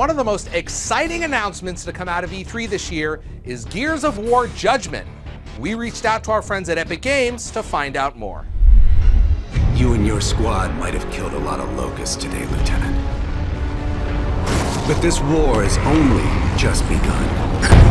one of the most exciting announcements to come out of E3 this year is Gears of War Judgment. We reached out to our friends at Epic Games to find out more. You and your squad might have killed a lot of locusts today, Lieutenant. But this war has only just begun.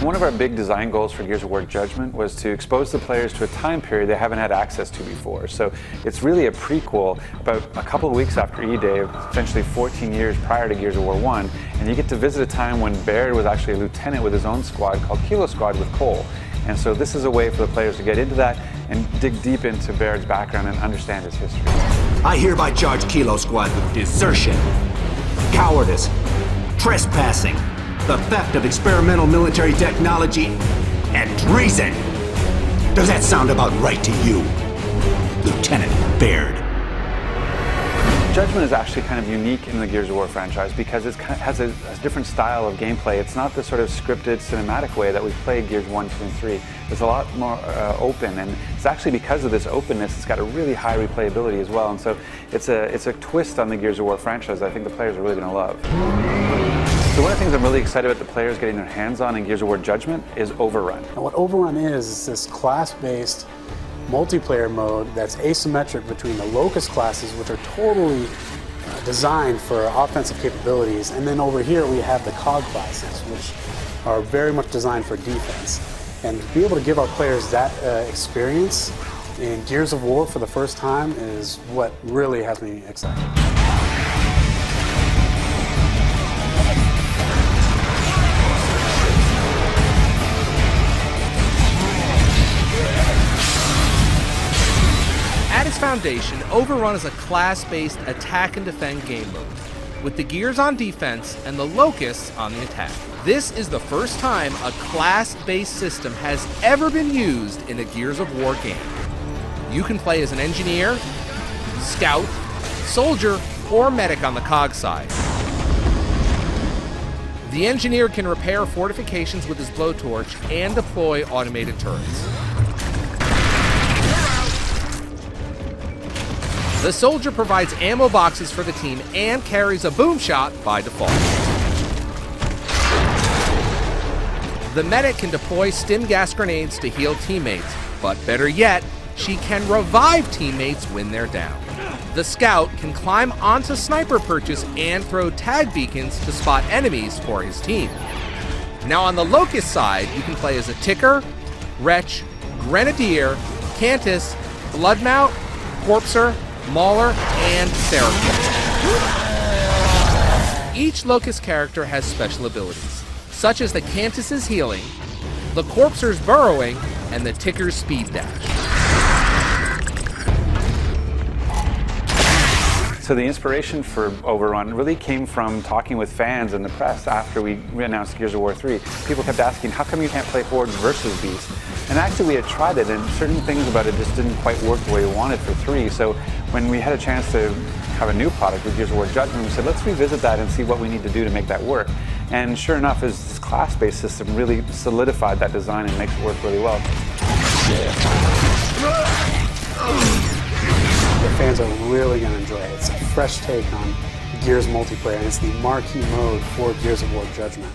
One of our big design goals for Gears of War Judgment was to expose the players to a time period they haven't had access to before. So it's really a prequel about a couple of weeks after E-Day, essentially 14 years prior to Gears of War 1, and you get to visit a time when Baird was actually a lieutenant with his own squad called Kilo Squad with Cole. And so this is a way for the players to get into that and dig deep into Baird's background and understand his history. I hereby charge Kilo Squad with desertion, cowardice, trespassing, the theft of experimental military technology, and treason. Does that sound about right to you, Lieutenant Baird? Judgment is actually kind of unique in the Gears of War franchise because it has a different style of gameplay. It's not the sort of scripted cinematic way that we've played Gears 1, 2, and 3. It's a lot more open, and it's actually because of this openness, it's got a really high replayability as well. And so it's a twist on the Gears of War franchise that I think the players are really going to love. So one of the things I'm really excited about the players getting their hands on in Gears of War Judgment is OverRun. Now what OverRun is this class-based multiplayer mode that's asymmetric between the Locust classes, which are totally designed for offensive capabilities, and then over here we have the COG classes, which are very much designed for defense. And to be able to give our players that experience in Gears of War for the first time is what really has me excited. At its foundation, OverRun is a class-based attack and defend game mode, with the Gears on defense and the Locusts on the attack. This is the first time a class-based system has ever been used in a Gears of War game. You can play as an engineer, scout, soldier, or medic on the COG side. The engineer can repair fortifications with his blowtorch and deploy automated turrets. The soldier provides ammo boxes for the team and carries a boom shot by default. The medic can deploy stim gas grenades to heal teammates, but better yet, she can revive teammates when they're down. The scout can climb onto sniper perches and throw tag beacons to spot enemies for his team. Now on the Locust side, you can play as a Ticker, Wretch, Grenadier, Cantus, Bloodmount, Corpser, Mauler, and Seraphim. Each Locust character has special abilities, such as the Cantus's healing, the Corpser's burrowing, and the Ticker's speed dash. So the inspiration for OverRun really came from talking with fans and the press after we announced Gears of War 3. People kept asking, how come you can't play Horde versus Beast? And actually we had tried it, and certain things about it just didn't quite work the way we wanted for 3. So when we had a chance to have a new product with Gears of War Judgment, we said, let's revisit that and see what we need to do to make that work. And sure enough, this class-based system really solidified that design and makes it work really well. The fans are really going to enjoy it. It's a fresh take on Gears multiplayer, and it's the marquee mode for Gears of War Judgment.